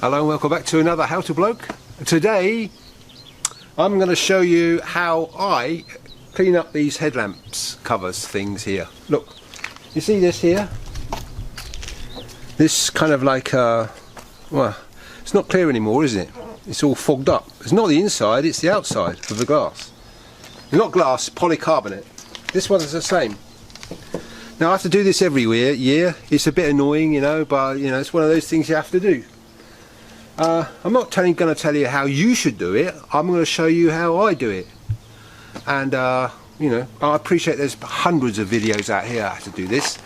Hello and welcome back to another How to Bloke. Today I'm going to show you how I clean up these headlamps covers things here. Look, you see this here? This kind of like well, it's not clear anymore, is it? It's all fogged up. It's not the inside, it's the outside of the glass. It's not glass, polycarbonate. This one is the same. Now I have to do this every year. It's a bit annoying, you know, but you know, it's one of those things you have to do. I'm not going to tell you how you should do it. I'm going to show you how I do it. And you know, I appreciate there's hundreds of videos out here how to do this,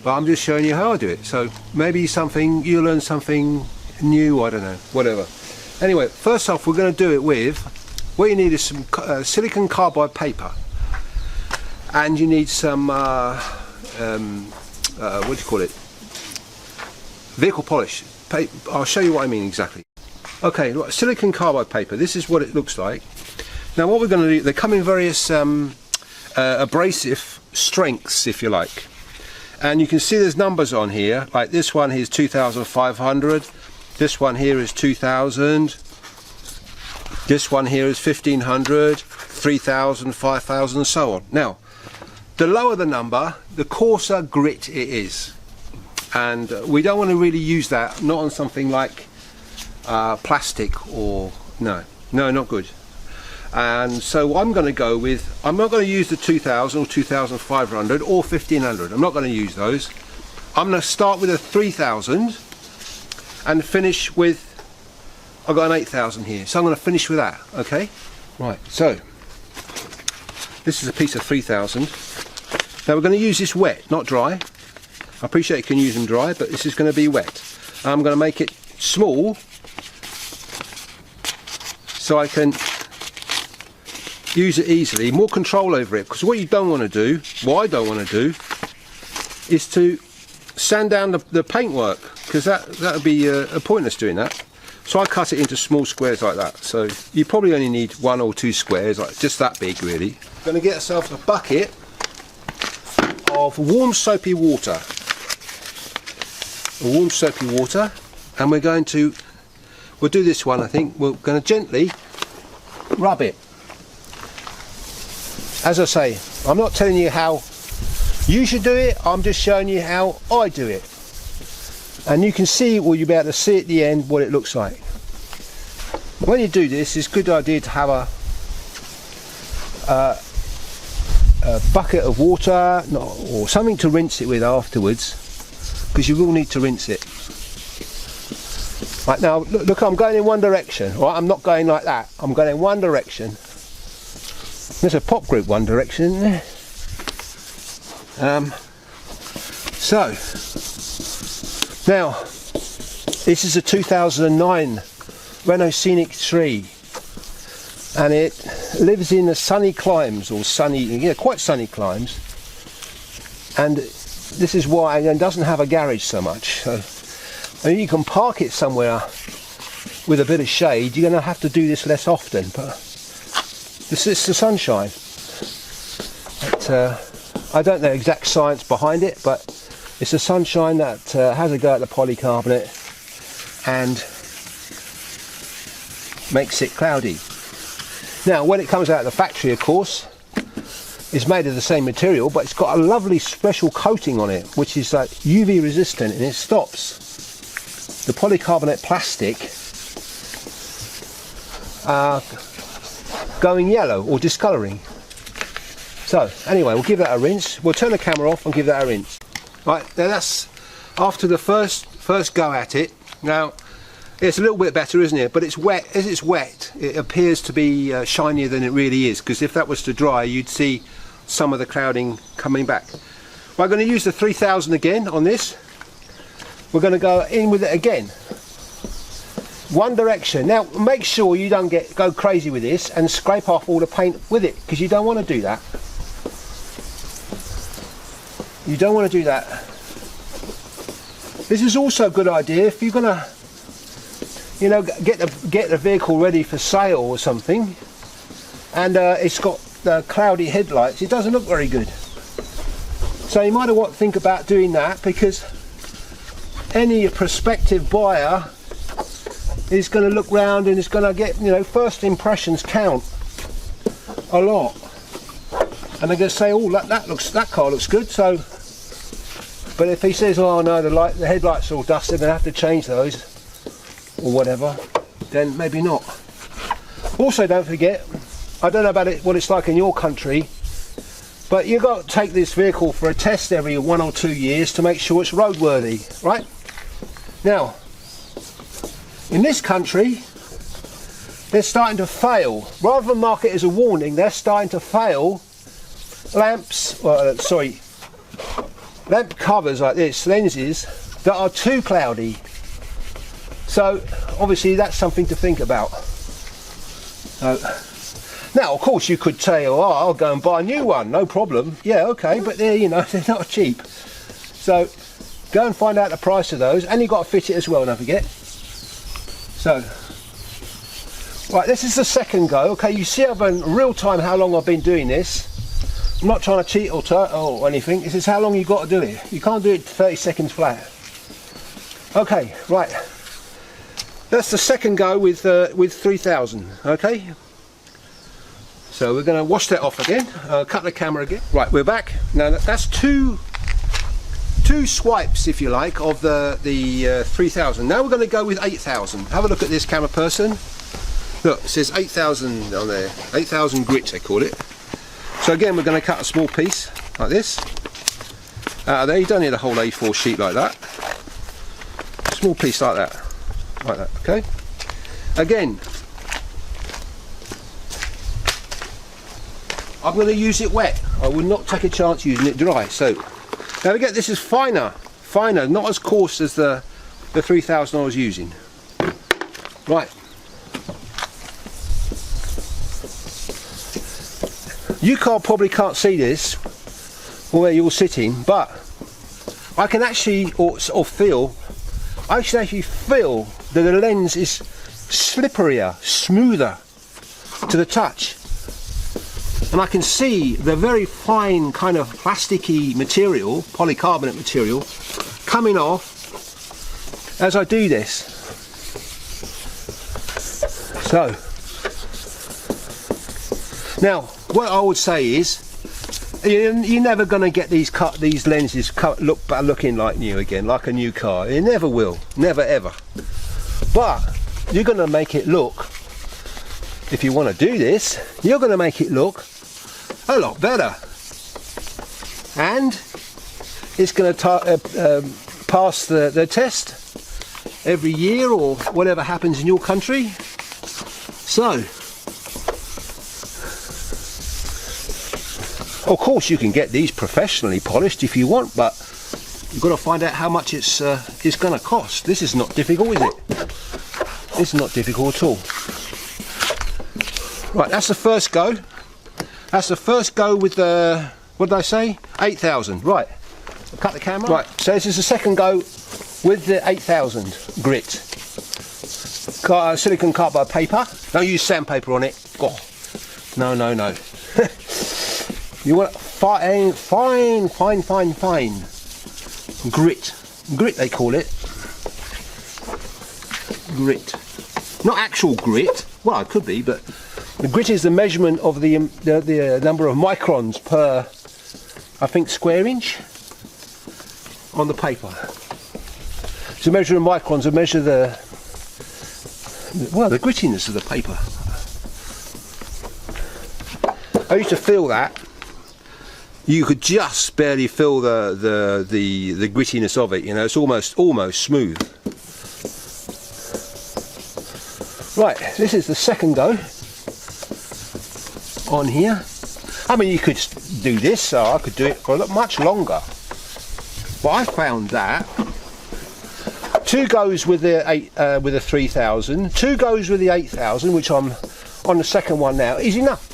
but I'm just showing you how I do it. So maybe you'll learn something new. I don't know, whatever. Anyway, first off, we're going to do it with what you need is some silicon carbide paper, and you need some what do you call it? Vehicle polish. I'll show you what I mean exactly. Okay, look, silicon carbide paper. This is what it looks like. Now what we're going to do, they come in various abrasive strengths, if you like, and you can see there's numbers on here. Like this one here is 2,500, this one here is 2,000, this one here is 1,500, 3,000, 5,000 and so on. Now the lower the number, the coarser grit it is. And we don't want to really use that, not on something like plastic or, no, not good. And so I'm going to go with, I'm not going to use the 2,000 or 2,500 or 1,500. I'm not going to use those. I'm going to start with a 3,000 and finish with, I've got an 8,000 here. So I'm going to finish with that, okay? Right, so this is a piece of 3,000. Now we're going to use this wet, not dry. I appreciate you can use them dry, but this is going to be wet. I'm going to make it small so I can use it easily, more control over it, because what you don't want to do, what I don't want to do, is to sand down the paintwork, because that would be pointless doing that. So I cut it into small squares like that. So you probably only need 1 or 2 squares, like just that big really. I'm going to get yourself a bucket of warm soapy water. Warm soapy water, and we'll do this one, I think. We're going to gently rub it. As I say, I'm not telling you how you should do it, I'm just showing you how I do it. And you can see, well, you'll be able to see at the end what it looks like. When you do this, it's a good idea to have a bucket of water or something to rinse it with afterwards, because you will need to rinse it. Right, now look, I'm going in one direction, right? I'm not going like that, I'm going in one direction. There's a pop group one direction, isn't there? So now this is a 2009 Renault Scenic 3, and it lives in the sunny climes, or sunny, yeah, quite sunny climes, and this is why it doesn't have a garage so much. So, I mean, you can park it somewhere with a bit of shade. You're going to have to do this less often, but this is the sunshine. But, I don't know the exact science behind it, but it's the sunshine that has a go at the polycarbonate and makes it cloudy. Now, when it comes out of the factory, of course, it's made of the same material, but it's got a lovely special coating on it, which is like UV resistant, and it stops the polycarbonate plastic going yellow or discolouring. So anyway, we'll give that a rinse. We'll turn the camera off and give that a rinse. Right, now that's after the first go at it. Now it's a little bit better, isn't it? But it's wet. As it's wet, it appears to be shinier than it really is, because if that was to dry, you'd see some of the clouding coming back. We're going to use the 3,000 again on this. We're going to go in with it again, one direction. Now make sure you don't go crazy with this and scrape off all the paint with it, because you don't want to do that. You don't want to do that. This is also a good idea if you're going to, you know, get the vehicle ready for sale or something, and it's got cloudy headlights. It doesn't look very good. So you might want to think about doing that, because any prospective buyer is going to look round and is going to get, you know, first impressions count a lot, and they're going to say, oh, that car looks good. So, but if he says, oh no, the headlights are all dusted and I have to change those or whatever, then maybe not. Also, don't forget, I don't know about what it's like in your country, but you've got to take this vehicle for a test every 1 or 2 years to make sure it's roadworthy, right? Now, in this country, they're starting to fail. Rather than mark it as a warning, they're starting to fail lamps, lamp covers like this, lenses, that are too cloudy. So, obviously, that's something to think about. Now, of course, you could say, oh, I'll go and buy a new one, no problem. Yeah, okay, but they're, you know, they're not cheap. So, go and find out the price of those, and you've got to fit it as well, don't forget. So, right, this is the second go. Okay, you see I've in real time how long I've been doing this. I'm not trying to cheat or anything. This is how long you've got to do it. You can't do it 30 seconds flat. Okay, right. That's the second go with 3000. Okay. So we're going to wash that off again. Cut the camera again. Right, we're back. Now that's two swipes, if you like, of the 3000. Now we're going to go with 8000. Have a look at this, camera person. Look, it says 8000 on there. 8000 grit, they call it. So again, we're going to cut a small piece like this. Out of there, you don't need a whole A4 sheet like that. Small piece like that. Like that, okay? Again, I'm going to use it wet. I will not take a chance using it dry. So, now again, this is finer, not as coarse as the 3000 I was using. Right. You probably can't see this where you're sitting, but I can actually, I can actually feel that the lens is slipperier, smoother to the touch. And I can see the very fine kind of plasticky material, polycarbonate material, coming off as I do this. So, now what I would say is, you're never going to get these lenses looking like new again, like a new car. You never will, never ever. But you're going to make it look, if you want to do this, you're going to make it look a lot better, and it's going to pass the test every year or whatever happens in your country. So, of course, you can get these professionally polished if you want, but you've got to find out how much it's going to cost. This is not difficult, is it? This is not difficult at all. Right, that's the first go. That's the first go with the, what did I say? 8000. Right. I'll cut the camera. Right. So this is the second go with the 8000 grit. Silicon-carbide paper. Don't use sandpaper on it. Oh. No, no, no. You want fine grit. Grit, they call it. Grit. Not actual grit. Well, it could be, but the grit is the measurement of the number of microns per, I think, square inch on the paper. To measure the microns, to measure the grittiness of the paper. I used to feel that. You could just barely feel the grittiness of it. You know, it's almost smooth. Right, this is the second go on here. I mean, you could do this, so I could do it for much longer. But I found that 2 goes with the 3000, 2 goes with the 8000, which I'm on the second one now, is enough.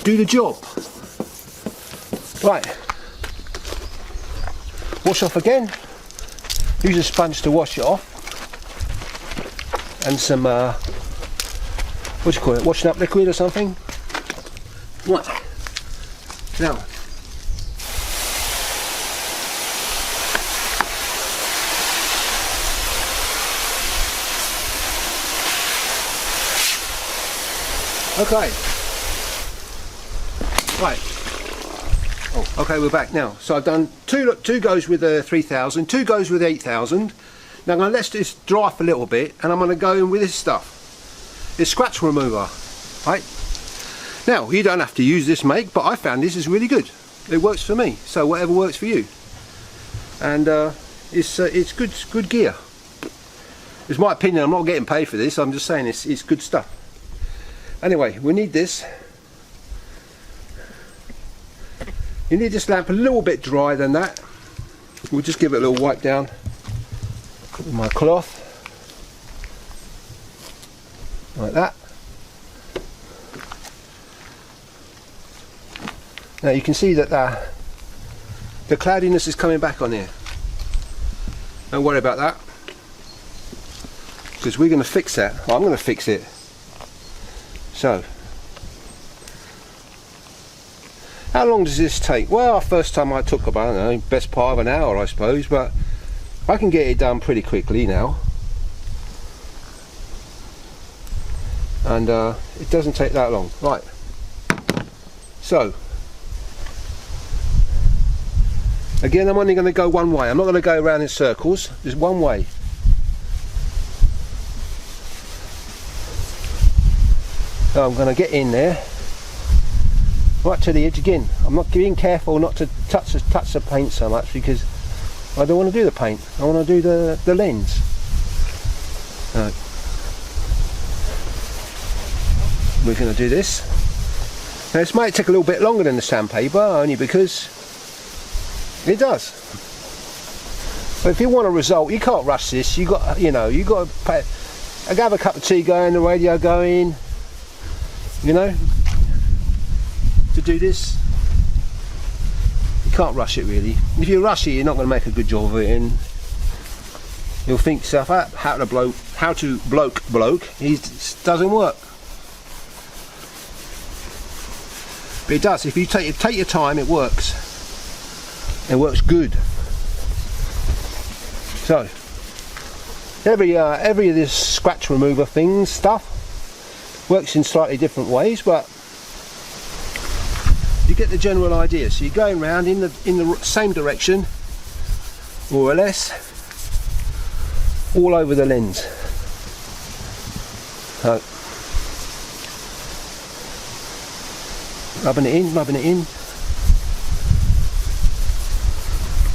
Do the job. Right. Wash off again. Use a sponge to wash it off. And some, what do you call it, washing up liquid or something? Right. Now, Okay. Right. Oh, okay, we're back now. So I've done two goes with 3000, 2 goes with 8000. Now I'm going to let this dry for a little bit, and I'm going to go in with this stuff. It's scratch remover. Right. Now you don't have to use this make, but I found this is really good. It works for me. So whatever works for you. And it's good gear. It's my opinion. I'm not getting paid for this. I'm just saying it's good stuff. Anyway, we need this. You need this lamp a little bit drier than that. We'll just give it a little wipe down with my cloth, like that. Now you can see that the cloudiness is coming back on here. Don't worry about that, because we're going to fix that. I'm going to fix it. So, how long does this take? Well, first time I took about, I don't know, best part of an hour I suppose, but I can get it done pretty quickly now. And it doesn't take that long. Right. So, again, I'm only going to go one way. I'm not going to go around in circles. Just one way. So I'm going to get in there, right to the edge again. I'm not being careful not to touch the paint so much, because I don't want to do the paint. I want to do the lens. We're going to do this. Now this might take a little bit longer than the sandpaper, only because it does. But if you want a result, you can't rush this. You got to have a cup of tea going, the radio going. You know, to do this, you can't rush it really. If you rush it, you're not going to make a good job of it, and you'll think yourself out how to bloke. It doesn't work. But it does. If you take your time, it works. It works good. So every of this scratch remover stuff works in slightly different ways, but you get the general idea. So you're going round in the same direction, more or less, all over the lens. So, rubbing it in.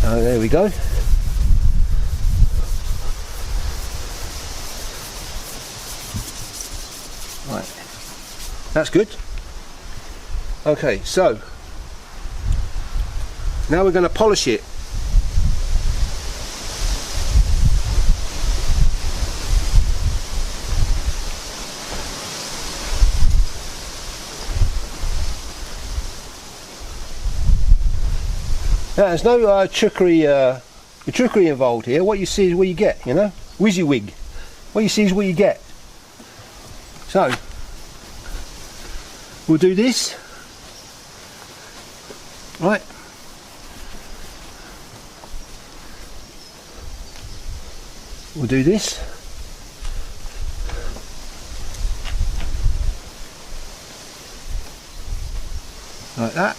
Oh, there we go. Right, that's good. Okay, so now we're going to polish it. Now, there's no trickery involved here. What you see is what you get, you know, WYSIWYG. What you see is what you get. So we'll do this, right? We'll do this. Like that.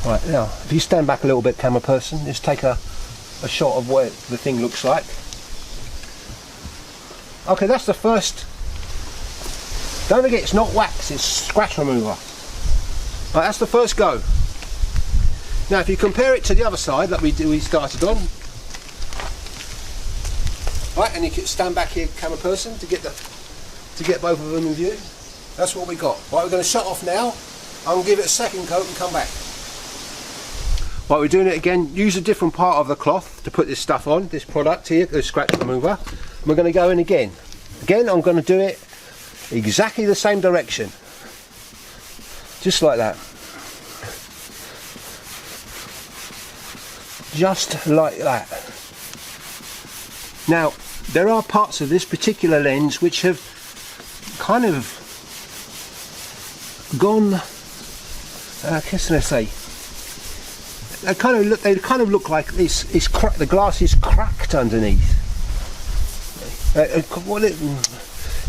Right, now if you stand back a little bit, camera person, just take a shot of what the thing looks like. Okay, that's the first. Don't forget, it's not wax, it's scratch remover. Right, that's the first go. Now if you compare it to the other side that we started on, right, and you can stand back here, camera person, to get both of them in view. That's what we got. Right, we're going to shut off now. I'm going to give it a second coat and come back. Right, we're doing it again. Use a different part of the cloth to put this stuff on, this product here, the scratch remover. And we're going to go in again. Again, I'm going to do it exactly the same direction. Just like that. Just like that. Now, there are parts of this particular lens which have kind of gone, what can I say? They kind of look like this. The glass is cracked underneath.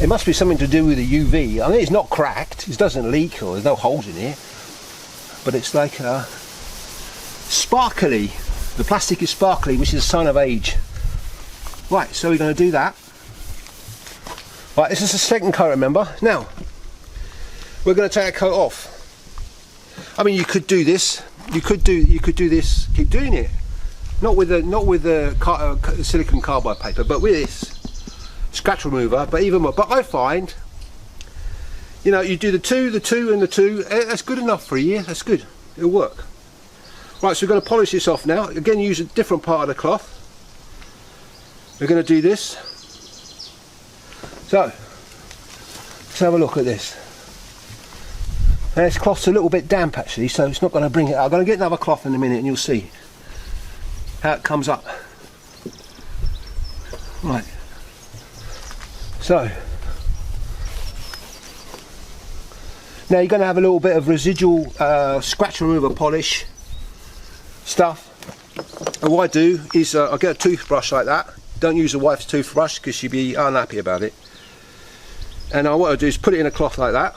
It must be something to do with the UV. I mean, it's not cracked, it doesn't leak, or there's no holes in it, but it's like sparkly. The plastic is sparkly, which is a sign of age. Right, so we're going to do that. Right, this is the second coat, remember. Now we're going to take a coat off. I mean, you could do this. You could do this. Keep doing it. Not with the silicon carbide paper, but with this scratch remover. But even more. But I find, you know, you do the two, and the two. That's good enough for a year. That's good. It'll work. Right, so we're going to polish this off now. Again, use a different part of the cloth. We're going to do this. So let's have a look at this. Now, this cloth's a little bit damp actually, so it's not going to bring it out. I'm going to get another cloth in a minute and you'll see how it comes up. Right, so now you're going to have a little bit of residual scratch remover polish stuff. And what I do is I get a toothbrush like that. Don't use a wife's toothbrush because she'd be unhappy about it. And what I do is put it in a cloth like that,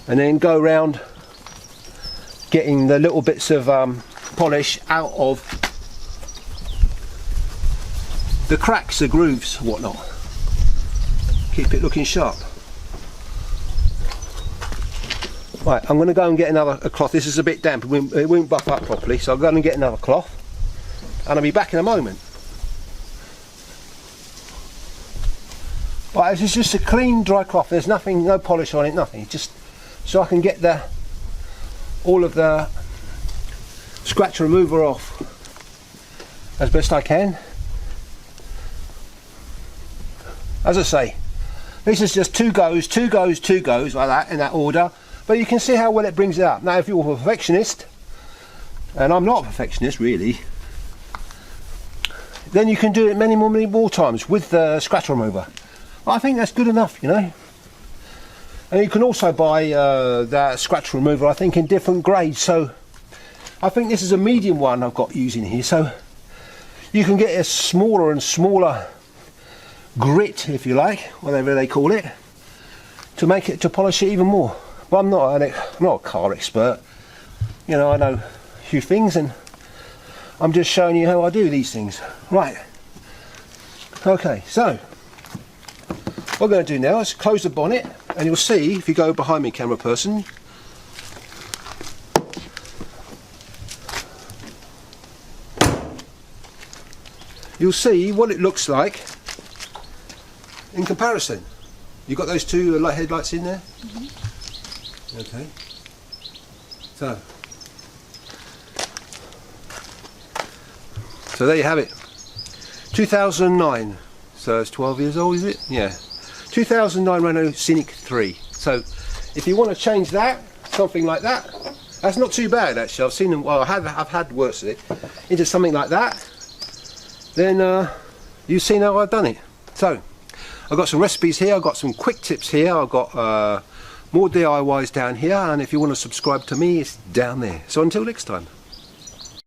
and then go around getting the little bits of polish out of the cracks, the grooves, whatnot. Keep it looking sharp. Right, I'm going to go and get a cloth. This is a bit damp, it won't buff up properly, so I'll go and get another cloth, and I'll be back in a moment. Right, this is just a clean, dry cloth. There's nothing, no polish on it, nothing. Just so I can get all of the scratch remover off as best I can. As I say, this is just two goes like that, in that order. But you can see how well it brings it up. Now, if you're a perfectionist, and I'm not a perfectionist really, then you can do it many more times with the scratch remover. I think that's good enough, you know. And you can also buy that scratch remover, I think, in different grades. So I think this is a medium one I've got using here. So you can get a smaller and smaller grit, if you like, whatever they call it, to make it, to polish it even more. But I'm not a car expert. You know, I know a few things, and I'm just showing you how I do these things. Right. Okay, so what we're going to do now is close the bonnet, and you'll see, if you go behind me, camera person, you'll see what it looks like in comparison. You've got those two light headlights in there? Mm-hmm. Okay. So there you have it. 2009. So it's 12 years old, is it? Yeah. 2009 Renault Scenic 3. So if you want to change that, something like that, that's not too bad actually. I've seen them, well, I've had worse of it, into something like that, then you've seen how I've done it. So I've got some recipes here, I've got some quick tips here, I've got more DIYs down here, and if you want to subscribe to me, it's down there. So until next time.